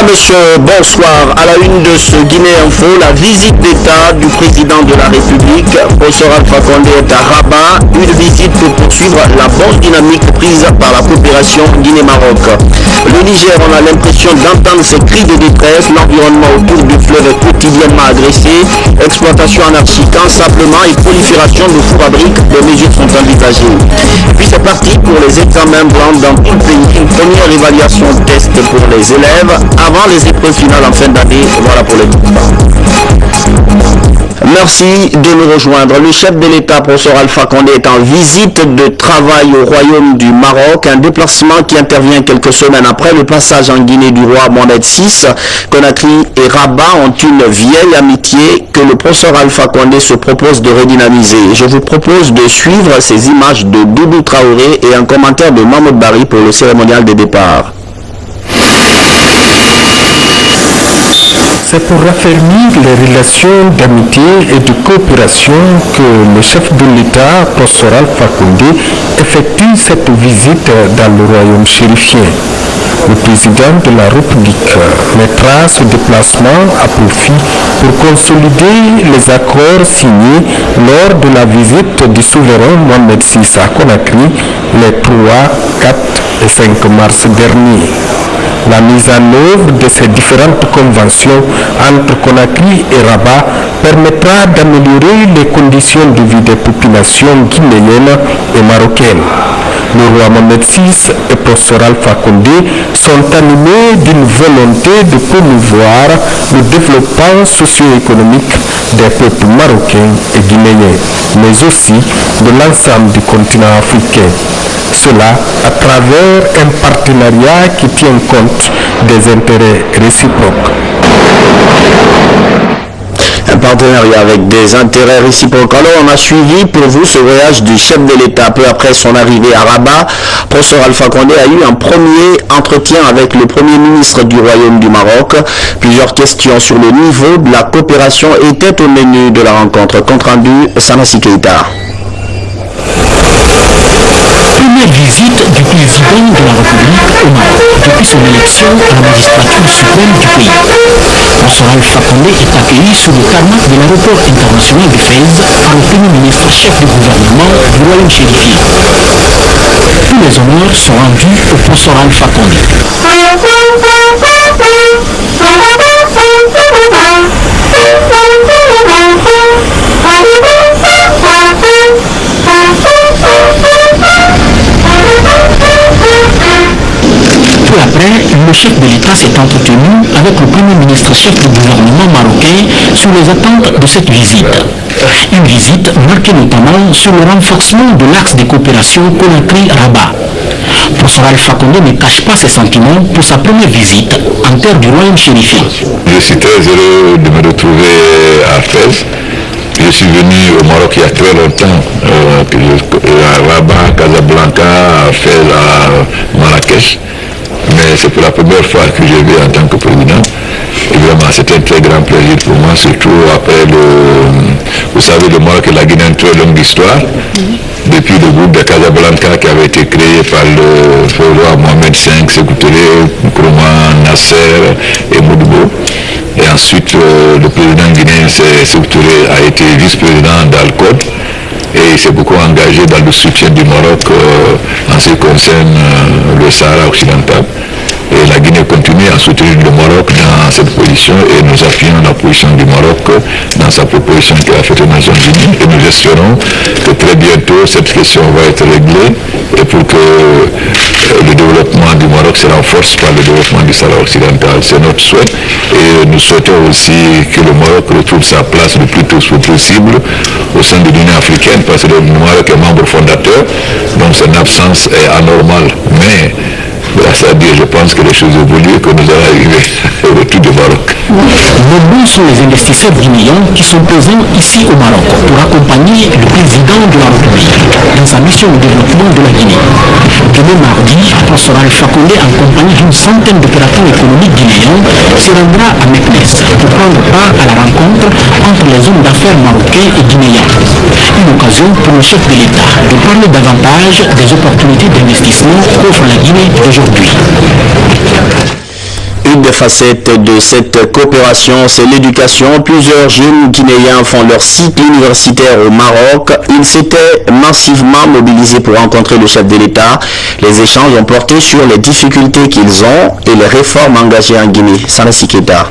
Monsieur, bonsoir. À la une de ce Guinée Info, la visite d'État du président de la République, Professeur Alpha Condé, est à Rabat. Une visite pour poursuivre la bonne dynamique prise par la coopération Guinée-Maroc. Le Niger, on a l'impression d'entendre ces cris de détresse. L'environnement autour du fleuve est quotidiennement agressé. Exploitation anarchique, ensablement et prolifération de fours-fabriques. Des mesures sont envisagées. Puis c'est parti pour les examens blancs dans tout le pays. Une première évaluation test pour les élèves avant les épreuves finales en fin d'année. Voilà pour les groupes. Merci de nous rejoindre. Le chef de l'État, professeur Alpha Condé, est en visite de travail au Royaume du Maroc, un déplacement qui intervient quelques semaines après le passage en Guinée du roi Mohamed VI. Conakry et Rabat ont une vieille amitié que le professeur Alpha Condé se propose de redynamiser. Je vous propose de suivre ces images de Doudou Traoré et un commentaire de Mahmoud Bari pour le cérémonial des départs. C'est pour raffermir les relations d'amitié et de coopération que le chef de l'État, professeur Alpha Condé, effectue cette visite dans le royaume chérifien. Le président de la République mettra ce déplacement à profit pour consolider les accords signés lors de la visite du souverain Mohamed VI à Conakry les 3, 4 et 5 mars dernier. La mise en œuvre de ces différentes conventions entre Conakry et Rabat permettra d'améliorer les conditions de vie des populations guinéennes et marocaines. Le roi Mohamed VI et professeur Alpha Condé sont animés d'une volonté de promouvoir le développement socio-économique des peuples marocains et guinéens, mais aussi de l'ensemble du continent africain. Cela à travers un partenariat qui tient compte des intérêts réciproques. Un partenariat avec des intérêts réciproques. Alors on a suivi pour vous ce voyage du chef de l'État. Peu après son arrivée à Rabat, professeur Alpha Condé a eu un premier entretien avec le Premier ministre du Royaume du Maroc. Plusieurs questions sur le niveau de la coopération étaient au menu de la rencontre. Compte rendu, Sanassi Keïta. Première visite du président de la République au Maroc depuis son élection à la magistrature suprême du pays. Professeur Alpha Condé est accueilli sur le tarmac de l'aéroport international de Fès par le Premier ministre chef du gouvernement du Royaume chérifien. Tous les honneurs sont rendus au professeur Alpha Condé. Peu après, le chef de l'État s'est entretenu avec le Premier ministre chef du gouvernement marocain sur les attentes de cette visite. Une visite marquée notamment sur le renforcement de l'axe de coopération Conakry-Rabat. Professeur Alpha Condé ne cache pas ses sentiments pour sa première visite en terre du royaume chérifien. Je suis très heureux de me retrouver à Fès. Je suis venu au Maroc il y a très longtemps, à Rabat, Casablanca, à Fès, à Marrakech. Mais c'est pour la première fois que je vais en tant que président. Évidemment, c'est un très grand plaisir pour moi, surtout après vous savez, le Maroc et la Guinée ont une très longue histoire. Depuis le groupe de Casablanca qui avait été créé par le roi Mohamed V, Sékou Touré, Nkrumah, Nasser et Moudoubo. Et ensuite, le président guinéen Sékou Touré a été vice-président d'Al-Code. Et il s'est beaucoup engagé dans le soutien du Maroc en ce qui concerne le Sahara occidental. Et la Guinée continue à soutenir le Maroc dans cette position et nous appuyons la position du Maroc dans sa proposition qu'il a faite aux Nations Unies. Et nous espérons que très bientôt cette question va être réglée et pour que le développement du Maroc se renforce par le développement du Sahara occidental. C'est notre souhait et nous souhaitons aussi que le Maroc retrouve sa place le plus tôt possible au sein de l'Union africaine parce que le Maroc est membre fondateur, donc son absence est anormale. Mais grâce à Dieu, je pense que les choses évoluent et que nous allons arriver au retour du Maroc. Nombreux sont les investisseurs guinéens qui sont présents ici au Maroc pour accompagner le président de la République dans sa mission de développement de la Guinée. Demain mardi, professeur Alpha Condé, en compagnie d'une centaine d'opérateurs économiques guinéens, se rendra à Meknès pour prendre part à la rencontre entre les hommes d'affaires marocains et guinéens. Une occasion pour le chef de l'État de parler davantage des opportunités d'investissement qu'offre la Guinée d'aujourd'hui. L'une des facettes de cette coopération, c'est l'éducation. Plusieurs jeunes Guinéens font leur cycle universitaire au Maroc. Ils s'étaient massivement mobilisés pour rencontrer le chef de l'État. Les échanges ont porté sur les difficultés qu'ils ont et les réformes engagées en Guinée. Sarassi Keita.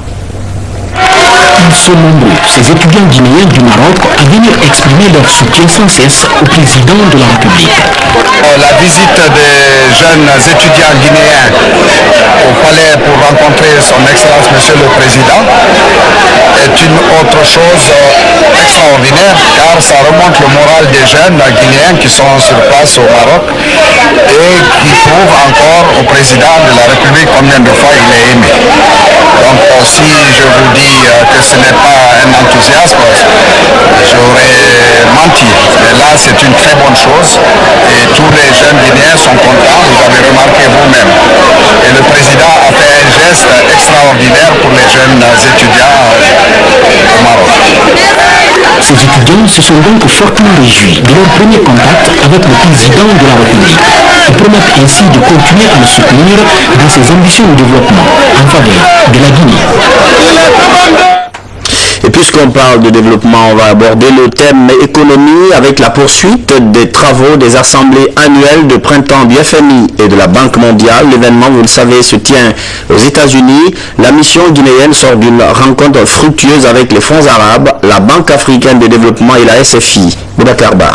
Ils sont nombreux, ces étudiants guinéens du Maroc, à venir exprimer leur soutien sans cesse au président de la République. La visite des jeunes étudiants guinéens au palais pour rencontrer son Excellence Monsieur le Président est une autre chose extraordinaire, car ça remonte le moral des jeunes guinéens qui sont sur place au Maroc et qui prouvent encore au président de la République combien de fois il est aimé. Donc si je vous dis que ce n'est pas un enthousiasme, j'aurais menti. Mais là, c'est une très bonne chose et tous les jeunes guinéens sont contents, vous avez remarqué vous-même. Et le président a fait un geste extraordinaire pour les jeunes étudiants au Maroc. Ces étudiants se sont donc fortement réjouis de leur premier contact avec le président de la République et promettent ainsi de continuer à le soutenir dans ses ambitions de développement en faveur de la Guinée. Et puisqu'on parle de développement, on va aborder le thème économie avec la poursuite des travaux des assemblées annuelles de printemps du FMI et de la Banque mondiale. L'événement, vous le savez, se tient aux États-Unis. La mission guinéenne sort d'une rencontre fructueuse avec les fonds arabes, la Banque africaine de développement et la SFI. Boubacar Ba.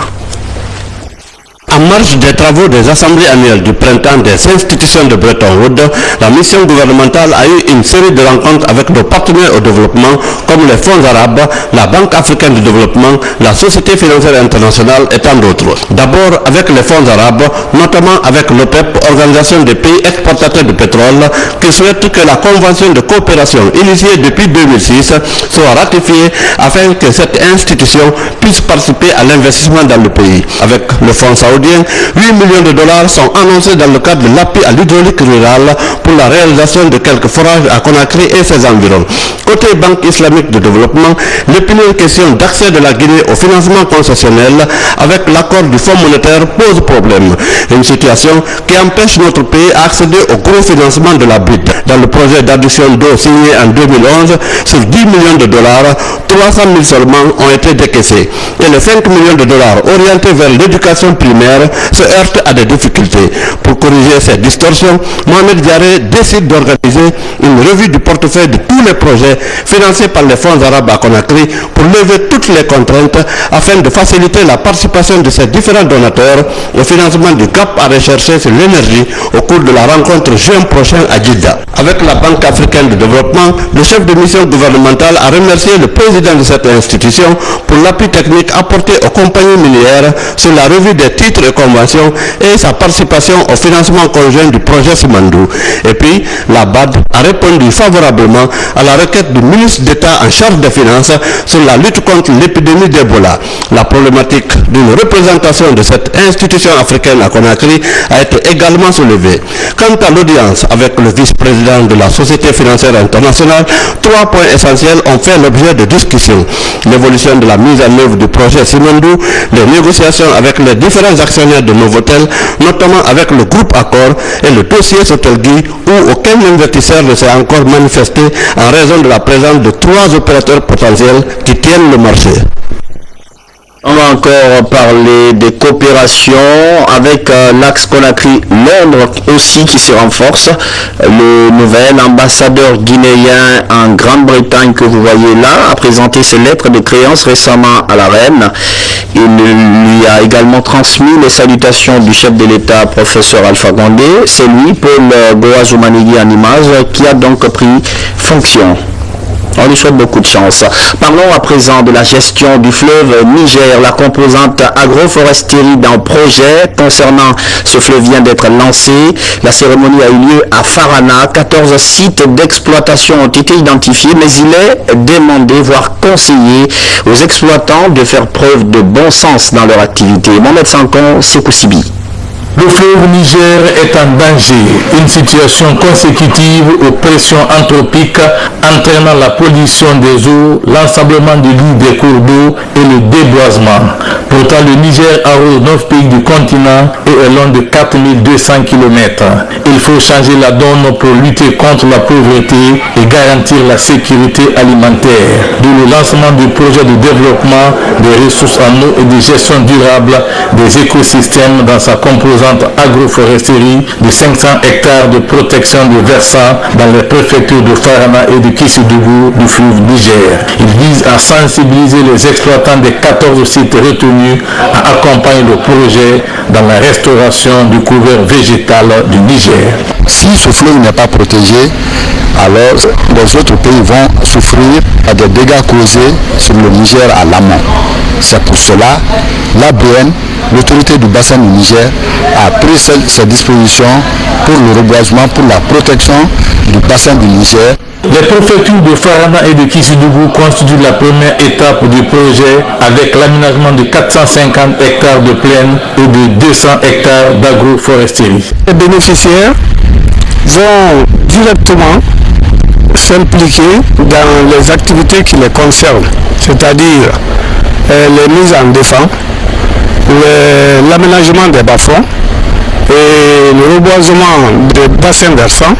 En marge des travaux des assemblées annuelles du printemps des institutions de Bretton Woods, la mission gouvernementale a eu une série de rencontres avec nos partenaires au développement comme les fonds arabes, la Banque africaine de développement, la Société financière internationale et tant d'autres. D'abord avec les fonds arabes, notamment avec l'OPEP, Organisation des pays exportateurs de pétrole, qui souhaite que la convention de coopération initiée depuis 2006 soit ratifiée afin que cette institution puisse participer à l'investissement dans le pays. Avec le fonds saoudien, 8 millions de dollars sont annoncés dans le cadre de l'appui à l'hydraulique rurale pour la réalisation de quelques forages à Conakry et ses environs. Côté Banque islamique de développement, l'épineuse question d'accès de la Guinée au financement concessionnel avec l'accord du Fonds monétaire pose problème. Une situation qui empêche notre pays à accéder au gros financement de la BID. Dans le projet d'adduction d'eau signé en 2011, sur 10 millions de dollars, 300 000 seulement ont été décaissés. Et les 5 millions de dollars orientés vers l'éducation primaire se heurtent à des difficultés. Pour corriger ces distorsions, Mohamed Diaré décide d'organiser une revue du portefeuille de tous les projets financés par les fonds arabes à Conakry pour lever toutes les contraintes afin de faciliter la participation de ces différents donateurs au financement du gap à rechercher sur l'énergie au cours de la rencontre juin prochain à Djeddah. Avec la Banque africaine de développement, le chef de mission gouvernementale a remercié le président de cette institution pour l'appui technique apporté aux compagnies minières sur la revue des titres et conventions et sa participation au financement conjoint du projet Simandou. Et puis, la BAD a répondu favorablement à la requête du ministre d'État en charge des finances sur la lutte contre l'épidémie d'Ebola. La problématique d'une représentation de cette institution africaine à Conakry a été également soulevée. Quant à l'audience avec le vice-président de la Société financière internationale, 3 points essentiels ont fait l'objet de discussions. L'évolution de la mise en œuvre du projet Simandou, les négociations avec les différents actionnaires de Novotel, notamment avec le groupe Accor et le dossier Sotelgui, où aucun investisseur ne s'est encore manifesté en raison de la présence de 3 opérateurs potentiels qui tiennent le marché. On va encore parler des coopérations avec l'axe Conakry-Londres aussi qui se renforce. Le nouvel ambassadeur guinéen en Grande-Bretagne que vous voyez là a présenté ses lettres de créance récemment à la reine. Il lui a également transmis les salutations du chef de l'État, professeur Alpha Condé. C'est lui, Paul Goazoumanigui en image, qui a donc pris fonction. On lui souhaite beaucoup de chance. Parlons à présent de la gestion du fleuve Niger. La composante agroforesterie d'un projet concernant ce fleuve vient d'être lancée. La cérémonie a eu lieu à Farana. 14 sites d'exploitation ont été identifiés, mais il est demandé, voire conseillé aux exploitants de faire preuve de bon sens dans leur activité. Mohamed Sankon, Sekoussibi. Le fleuve Niger est en danger. Une situation consécutive aux pressions anthropiques entraînant la pollution des eaux, l'ensablement du lit des cours d'eau et le déboisement. Pourtant, le Niger arrose 9 pays du continent et est long de 4200 km. Il faut changer la donne pour lutter contre la pauvreté et garantir la sécurité alimentaire. D'où le lancement du projet de développement des ressources en eau et de gestion durable des écosystèmes dans sa composante agroforesterie de 500 hectares de protection de versants dans les préfectures de Farana et de Kissoudjougou du fleuve Niger. Il vise à sensibiliser les exploitants des 14 sites retenus à accompagner le projet dans la restauration du couvert végétal du Niger. Si ce fleuve n'est pas protégé, alors les autres pays vont souffrir des dégâts causés sur le Niger à l'amont. C'est pour cela l'ABN, l'autorité du bassin du Niger, a pris ces dispositions pour le reboisement, pour la protection du bassin du Niger. Les préfectures de Farana et de Kissoudjougou constituent la première étape du projet avec l'aménagement de 450 hectares de plaine et de 200 hectares d'agroforesterie. Les bénéficiaires vont directement s'impliquer dans les activités qui les concernent, c'est-à-dire les mises en défense, l'aménagement des bas-fonds et le reboisement des bassins versants.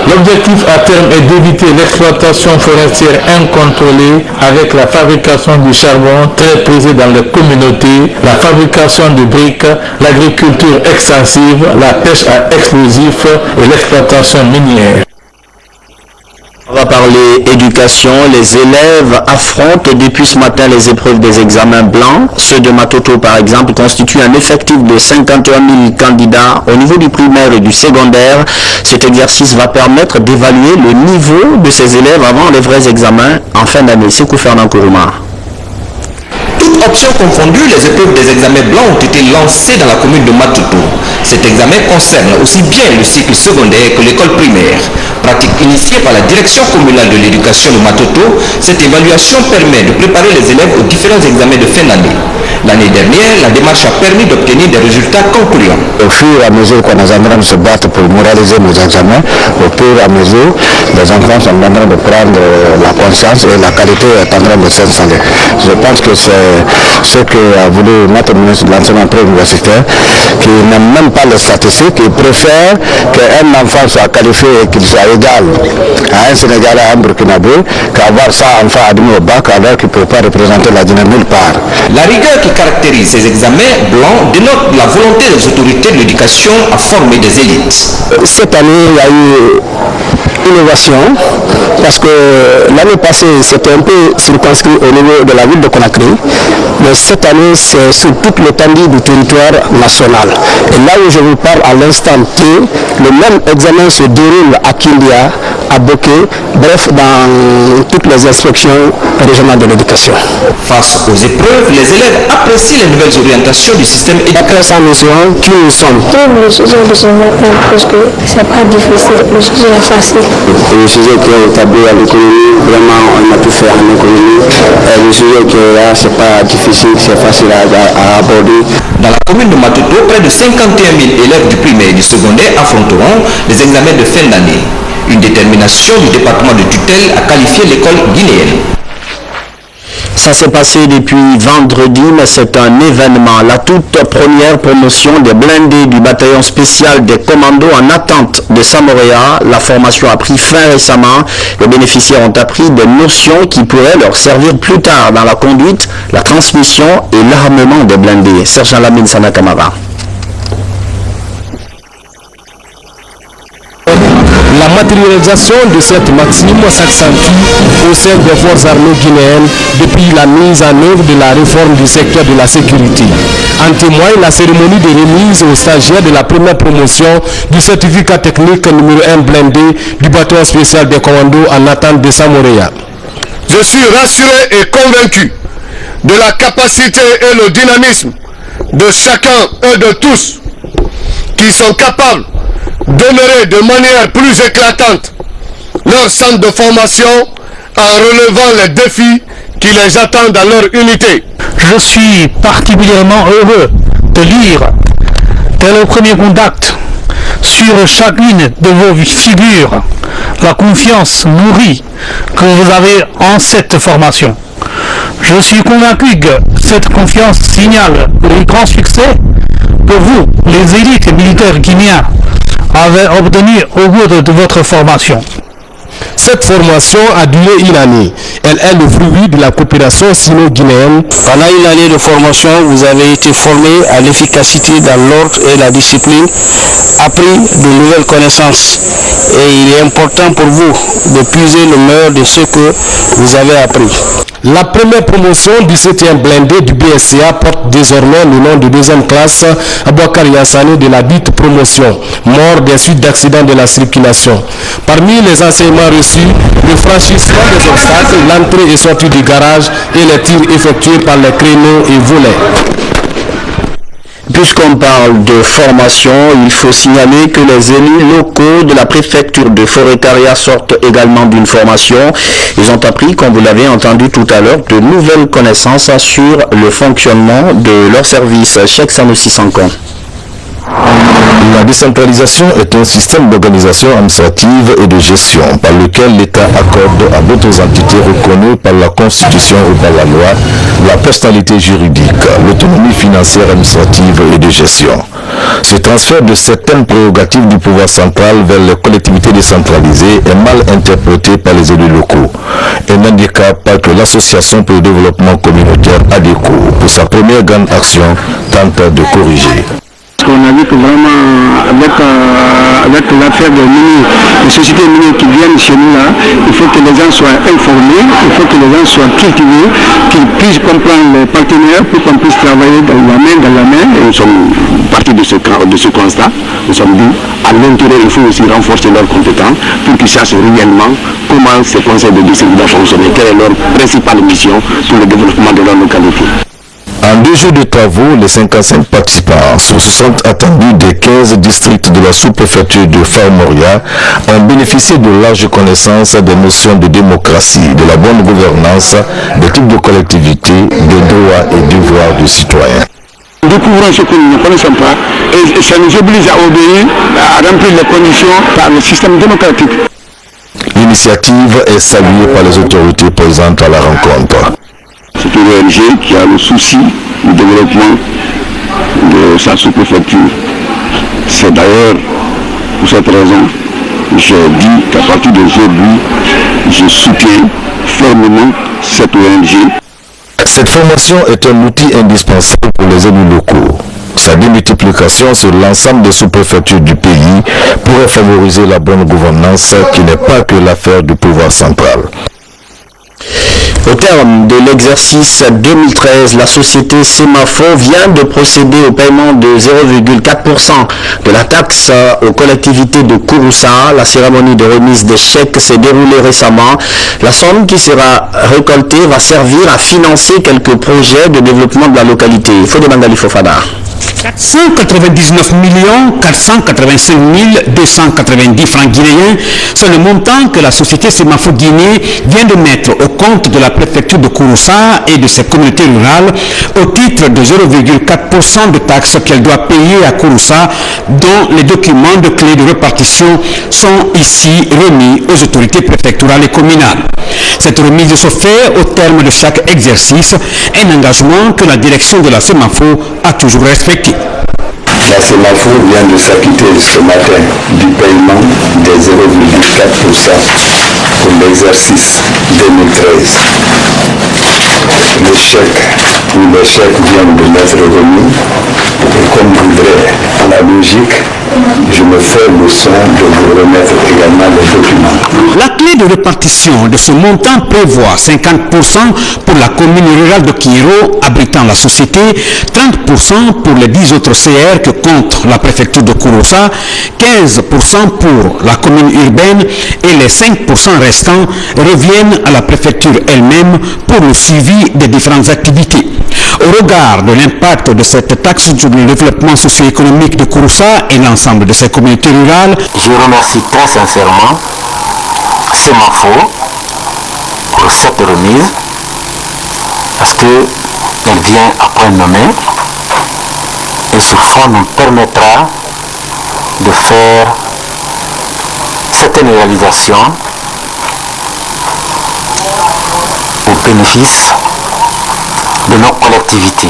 L'objectif à terme est d'éviter l'exploitation forestière incontrôlée avec la fabrication du charbon très prisé dans les communautés, la fabrication de briques, l'agriculture extensive, la pêche à explosifs et l'exploitation minière. On va parler éducation. Les élèves affrontent depuis ce matin les épreuves des examens blancs. Ceux de Matoto, par exemple, constituent un effectif de 51 000 candidats au niveau du primaire et du secondaire. Cet exercice va permettre d'évaluer le niveau de ces élèves avant les vrais examens en fin d'année. C'est Fernand Kourouma. Toutes options confondues, les épreuves des examens blancs ont été lancées dans la commune de Matoto. Cet examen concerne aussi bien le cycle secondaire que l'école primaire. Pratique initiée par la direction communale de l'éducation de Matoto, cette évaluation permet de préparer les élèves aux différents examens de fin d'année. L'année dernière, la démarche a permis d'obtenir des résultats concluants. Au fur et à mesure qu'on est en train de se battre pour moraliser nos examens, au fur et à mesure, les enfants sont en train de prendre la conscience et la qualité est en train de s'installer. Je pense que c'est ce qu'a voulu notre ministre de l'enseignement préuniversitaire, qui n'aime même pas les statistiques, il préfère qu'un enfant soit qualifié et qu'il soit égal à un Sénégalais, à un Burkinabé, qu'avoir ça enfant admis au bac alors qu'il ne peut pas représenter la Guinée nulle part. La rigueur qui caractérise ces examens blancs dénote la volonté des autorités de l'éducation à former des élites. Cette année, il y a eu innovation parce que l'année passée c'était un peu circonscrit au niveau de la ville de Conakry, mais cette année c'est sur toute l'étendue du territoire national. Et là où je vous parle à l'instant T, le même examen se déroule à Kindia, à Boké, bref dans toutes les inspections régionales de l'éducation. Face aux épreuves, les élèves apprécient les nouvelles orientations du système éducatif. Après ça, nous savons qui nous sommes. Le sujet de ce matin, parce que c'est pas difficile, le sujet est facile. Le sujet qui est établi à l'économie, vraiment on a pu faire en économie. Le sujet qui est là, c'est pas difficile, c'est facile à aborder. Dans la commune de Matoto, près de 51 000 élèves du primaire et du secondaire affronteront les examens de fin d'année. Une détermination du département de tutelle a qualifié l'école guinéenne. Ça s'est passé depuis vendredi, mais c'est un événement. La toute première promotion des blindés du bataillon spécial des commandos en attente de Samoréa. La formation a pris fin récemment. Les bénéficiaires ont appris des notions qui pourraient leur servir plus tard dans la conduite, la transmission et l'armement des blindés. Sergent Lamine Sanakamara. La matérialisation de cette maxime s'accentue au sein des forces armées guinéennes depuis la mise en œuvre de la réforme du secteur de la sécurité. En témoigne la cérémonie de remise aux stagiaires de la première promotion du certificat technique numéro 1 blindé du bataillon spécial des commandos en attente de Samoréa. Je suis rassuré et convaincu de la capacité et le dynamisme de chacun et de tous qui sont capables d'honorer de manière plus éclatante leur centre de formation en relevant les défis qui les attendent dans leur unité. Je suis particulièrement heureux de lire Dès le premier contact, sur chacune de vos figures, la confiance nourrie que vous avez en cette formation. Je suis convaincu que cette confiance signale le grand succès que vous, les élites militaires guinéens, avez obtenu au cours de votre formation. Cette formation a duré une année. Elle est le fruit de la coopération sino-guinéenne. Pendant une année de formation, vous avez été formé à l'efficacité dans l'ordre et la discipline, appris de nouvelles connaissances. Et il est important pour vous de puiser le meilleur de ce que vous avez appris. La première promotion du 7e blindé du BSCA porte désormais le nom de deuxième classe Abouakar Yassani de la dite promotion, mort des suites d'accidents de la circulation. Parmi les enseignements reçus, le franchissement des obstacles, l'entrée et sortie du garage et les tirs effectués par les créneaux et volets. Puisqu'on parle de formation, il faut signaler que les élus locaux de la préfecture de Forêt-Caria sortent également d'une formation. Ils ont appris, comme vous l'avez entendu tout à l'heure, de nouvelles connaissances sur le fonctionnement de leur service. Cheikh Sanoussi Sankon. La décentralisation est un système d'organisation administrative et de gestion par lequel l'État accorde à d'autres entités reconnues par la Constitution ou par la loi la personnalité juridique, l'autonomie financière, administrative et de gestion. Ce transfert de certaines prérogatives du pouvoir central vers les collectivités décentralisées est mal interprété par les élus locaux et n'indique pas que l'association pour le développement communautaire ADECO, pour sa première grande action, tente de corriger. On a vu que vraiment avec l'affaire des sociétés minières qui viennent chez nous là, il faut que les gens soient informés, il faut que les gens soient cultivés, qu'ils puissent comprendre les partenaires pour qu'on puisse travailler dans la main. Et nous sommes partis de ce constat. Nous sommes dit à l'intérieur il faut aussi renforcer leurs compétences pour qu'ils sachent réellement comment ces conseils de district doivent fonctionner, quelle est leur principale mission pour le développement de leur localité. En 2 jours de travaux, les 55 participants se sont attendus des 15 districts de la sous-préfecture de Far-Moria ont bénéficié de larges connaissances des notions de démocratie, de la bonne gouvernance, des types de collectivités, des droits et devoirs du citoyen. Nous découvrons ce que nous ne connaissons pas et ça nous oblige à obéir, à remplir les conditions par le système démocratique. L'initiative est saluée par les autorités présentes à la rencontre. C'est une ONG qui a le souci du développement de sa sous-préfecture. C'est d'ailleurs pour cette raison que j'ai dit qu'à partir d'aujourd'hui, je soutiens fermement cette ONG. Cette formation est un outil indispensable pour les élus locaux. Sa démultiplication sur l'ensemble des sous-préfectures du pays pourrait favoriser la bonne gouvernance qui n'est pas que l'affaire du pouvoir central. Au terme de l'exercice 2013, la société Semafo vient de procéder au paiement de 0,4% de la taxe aux collectivités de Kouroussa. La cérémonie de remise des chèques s'est déroulée récemment. La somme qui sera récoltée va servir à financer quelques projets de développement de la localité. Fodé Bangali Fofana. 499 485 290 francs guinéens, c'est le montant que la société Semafo Guinée vient de mettre au compte de la préfecture de Kouroussa et de ses communautés rurales au titre de 0,4% de taxes qu'elle doit payer à Kouroussa, dont les documents de clé de répartition sont ici remis aux autorités préfectorales et communales. Cette remise se fait au terme de chaque exercice, un engagement que la direction de la Semafo a toujours respecté. La Semafo vient de s'acquitter ce matin du paiement des 0,4% pour l'exercice 2013. Les chèques viennent de m'être remis et comme voudrait la logique, je me fais le soin de vous remettre également les documents. La clé de répartition de ce montant prévoit 50% pour la commune rurale de Kiro abritant la société, 30% pour les 10 autres CR que compte la préfecture de Kouroussa, 15% pour la commune urbaine et les 5% restants reviennent à la préfecture elle-même pour le suivi des différentes activités. Au regard de l'impact de cette taxe sur le développement socio-économique de Kouroussa et l'ensemble de ses communautés rurales, je remercie très sincèrement Semafo pour cette remise parce qu'elle vient à point nommé Et ce fonds nous permettra de faire certaines réalisations au bénéfice de nos collectivités.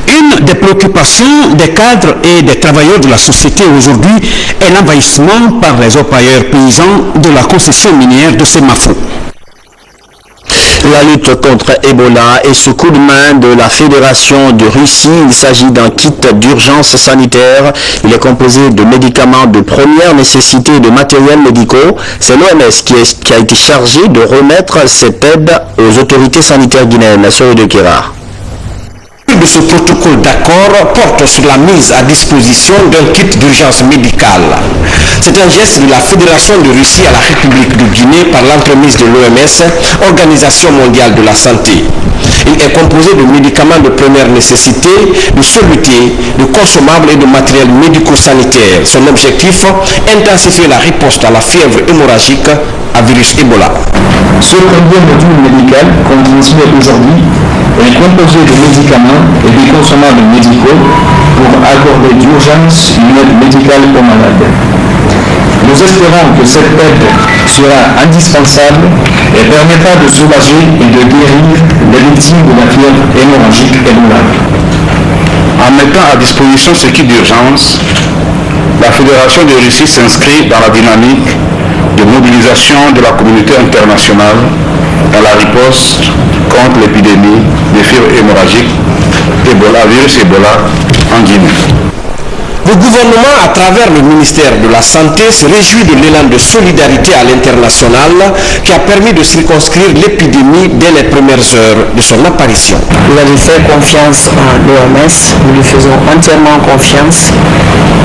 Une des préoccupations des cadres et des travailleurs de la société aujourd'hui est l'envahissement par les orpailleurs paysans de la concession minière de Semafo. La lutte contre Ebola et ce coup de main de la Fédération de Russie, il s'agit d'un kit d'urgence sanitaire. Il est composé de médicaments de première nécessité et de matériels médicaux. C'est l'OMS qui a été chargé de remettre cette aide aux autorités sanitaires guinéennes. Soeur de Kira. De ce protocole d'accord porte sur la mise à disposition d'un kit d'urgence médicale. C'est un geste de la Fédération de Russie à la République de Guinée par l'entremise de l'OMS, Organisation mondiale de la santé. Il est composé de médicaments de première nécessité, de solutés, de consommables et de matériel médico-sanitaire. Son objectif, intensifier la riposte à la fièvre hémorragique à virus Ebola. Ce premier module médical qu'on transmet aujourd'hui est composé de médicaments et de consommables médicaux pour accorder d'urgence une aide médicale aux malades. Nous espérons que cette aide sera indispensable et permettra de soulager et de guérir les victimes de la fièvre hémorragique Ebola. En mettant à disposition ce kit d'urgence, la Fédération de Russie s'inscrit dans la dynamique de mobilisation de la communauté internationale dans la riposte contre l'épidémie de fièvre hémorragique virus Ebola en Guinée. Le gouvernement, à travers le ministère de la Santé, se réjouit de l'élan de solidarité à l'international qui a permis de circonscrire l'épidémie dès les premières heures de son apparition. Vous avez fait confiance à l'OMS, nous lui faisons entièrement confiance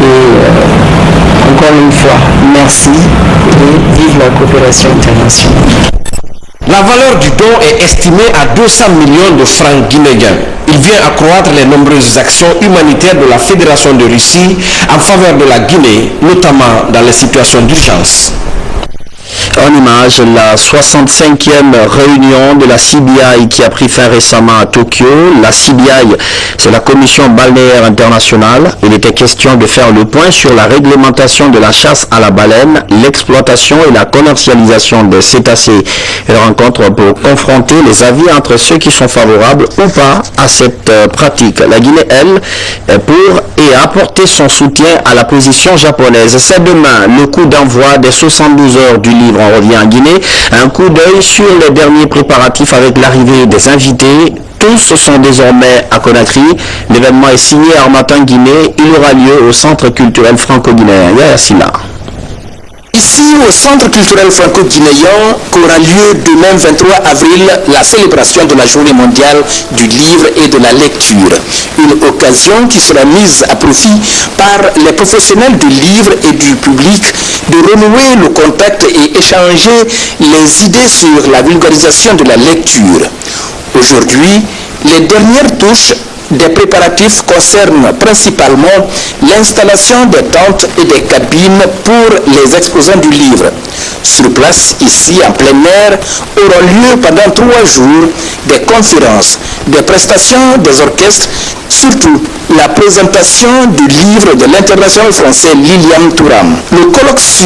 et encore une fois, merci et vive la coopération internationale. La valeur du don est estimée à 200 millions de francs guinéens. Il vient accroître les nombreuses actions humanitaires de la Fédération de Russie en faveur de la Guinée, notamment dans les situations d'urgence. En image, la 65e réunion de la CBI qui a pris fin récemment à Tokyo. La CBI, c'est la Commission balnéaire internationale. Il était question de faire le point sur la réglementation de la chasse à la baleine, l'exploitation et la commercialisation des cétacés. Une rencontre pour confronter les avis entre ceux qui sont favorables ou pas à cette pratique. La Guinée, elle, est pour et a apporté son soutien à la position japonaise. C'est demain le coup d'envoi des 72 heures du livre. On revient en Guinée. Un coup d'œil sur les derniers préparatifs avec l'arrivée des invités. Tous sont désormais à Conakry. L'événement est signé à Harmattan, Guinée. Il aura lieu au Centre culturel franco-guinéen. Yassila. Ici, au Centre culturel franco-guinéen, qu'aura lieu demain 23 avril, la célébration de la Journée mondiale du livre et de la lecture. Une occasion qui sera mise à profit par les professionnels du livre et du public de renouer le contact et échanger les idées sur la vulgarisation de la lecture. Aujourd'hui, les dernières touches des préparatifs concernent principalement l'installation des tentes et des cabines pour les exposants du livre. Sur place, ici en plein air, auront lieu pendant 3 jours des conférences, des prestations des orchestres, surtout la présentation du livre de l'international français Liliane Thuram. Le colloque sur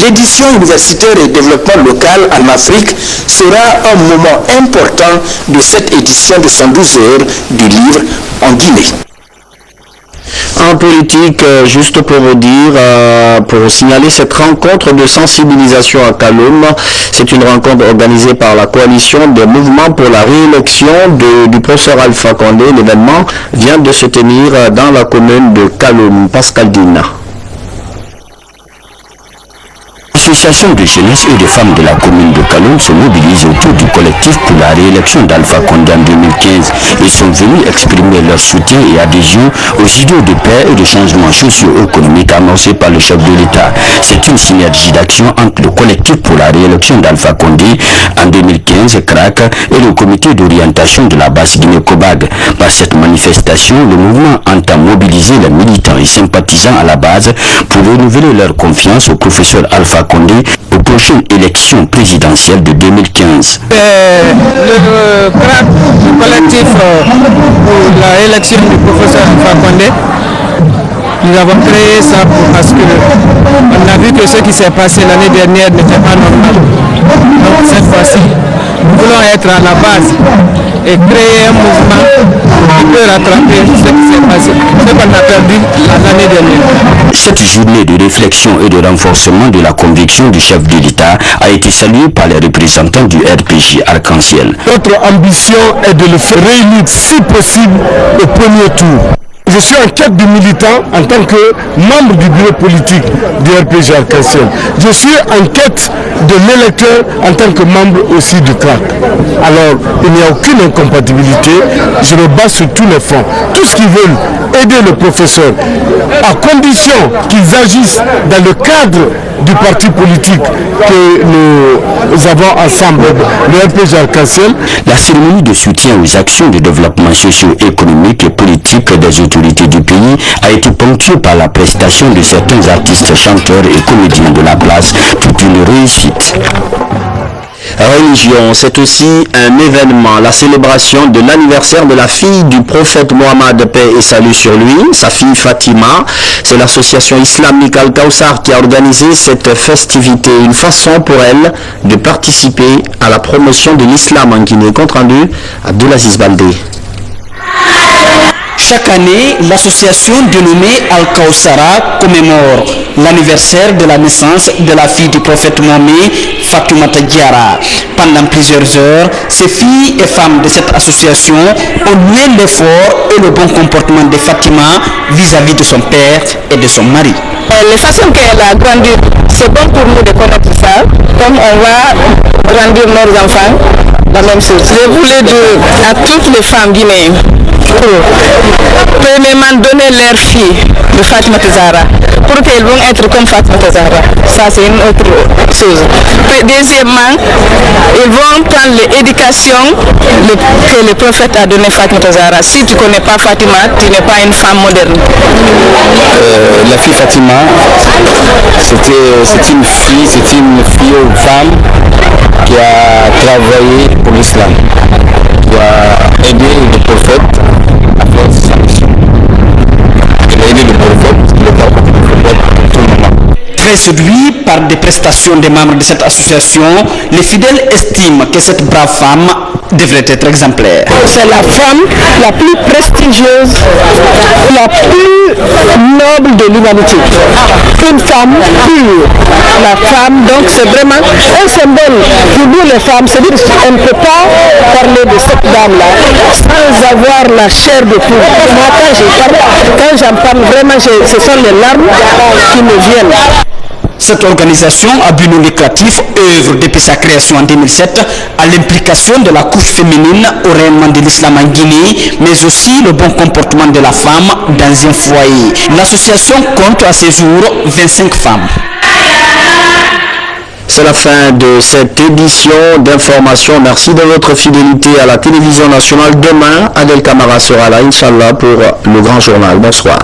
l'édition universitaire et développement local en Afrique sera un moment important de cette édition de 112 heures du livre en Guinée. En politique, juste pour vous dire, pour signaler cette rencontre de sensibilisation à Kaloum, c'est une rencontre organisée par la coalition des mouvements pour la réélection du professeur Alpha Condé. L'événement vient de se tenir dans la commune de Kaloum. Pascal Dina. L'association de jeunesse et de femmes de la commune de Kaloum se mobilise autour du collectif pour la réélection d'Alpha Condé en 2015. Ils sont venus exprimer leur soutien et adhésion aux idées de paix et de changements socio-économiques annoncés par le chef de l'État. C'est une synergie d'action entre le collectif pour la réélection d'Alpha Condé en 2015, CRAC, et le comité d'orientation de la basse Guinée-Cobag. Par cette manifestation, le mouvement entend mobiliser les militants et sympathisants à la base pour renouveler leur confiance au professeur Alpha Condé Fakonde aux prochaines élections présidentielles de 2015. Le CRAC collectif pour l'élection du professeur Fakonde, nous avons créé ça parce qu'on a vu que ce qui s'est passé l'année dernière n'était pas normal. Donc cette fois-ci, nous voulons être à la base et créer un mouvement qui peut rattraper ce qui s'est passé, ce qu'on a perdu l'année dernière. Cette journée de réflexion et de renforcement de la conviction du chef de l'État a été saluée par les représentants du RPG Arc-en-Ciel. Notre ambition est de le faire réunir si possible au premier tour. Je suis en quête de militant en tant que membre du bureau politique du RPG Arc-en-Ciel. Je suis en quête de l'électeur en tant que membre aussi du CRAC. Alors, il n'y a aucune incompatibilité. Je me base sur tous les fronts. Tous ceux qui veulent aider le professeur, à condition qu'ils agissent dans le cadre du parti politique que nous avons ensemble, le RPG Arc-en-Ciel. La cérémonie de soutien aux actions de développement socio-économique et politique des autorités du pays a été ponctuée par la prestation de certains artistes, chanteurs et comédiens de la place, toute une réussite. Religion, c'est aussi un événement, la célébration de l'anniversaire de la fille du prophète Mohammed, paix et salut sur lui, sa fille Fatima. C'est l'association islamique Al-Kawsar qui a organisé cette festivité, une façon pour elle de participer à la promotion de l'islam en Guinée. Compte rendu, Abdulaziz Baldé. Chaque année, l'association dénommée Al-Kawsara commémore l'anniversaire de la naissance de la fille du prophète Mohammed, Fatoumata Diarra. Pendant plusieurs heures, ces filles et femmes de cette association ont loué l'effort et le bon comportement de Fatima vis-à-vis de son père et de son mari. La façon qu'elle a grandi, c'est bon pour nous de connaître ça, comme on va grandir nos enfants, la même chose. Je voulais dire à toutes les femmes guinéennes, premièrement donner leur fille de Fatima Zahra pour qu'elles vont être comme Fatima Zahra. Ça c'est une autre chose. Deuxièmement, ils vont prendre l'éducation que le prophète a donné Fatima Zahra. Si tu ne connais pas Fatima, tu n'es pas une femme moderne. La fille Fatima, c'est une fille ou femme qui a travaillé pour l'islam, qui a aidé le prophète à faire sa mission. Elle a aidé le prophète, tout le moment. Très séduits par des prestations des membres de cette association, les fidèles estiment que cette brave femme devrait être exemplaire. C'est la femme la plus prestigieuse, la plus noble de l'humanité. Une femme pure. La femme, donc c'est vraiment un symbole pour nous les femmes. C'est-à-dire qu'on ne peut pas parler de cette dame-là sans avoir la chair de poule. Moi, quand j'en parle, vraiment, ce sont les larmes qui me viennent. Cette organisation à but non lucratif œuvre depuis sa création en 2007 à l'implication de la couche féminine au rayonnement de l'islam en Guinée, mais aussi le bon comportement de la femme dans un foyer. L'association compte à ce jour 25 femmes. C'est la fin de cette édition d'information. Merci de votre fidélité à la télévision nationale. Demain, Adel Camara sera là, Inch'Allah, pour le grand journal. Bonsoir.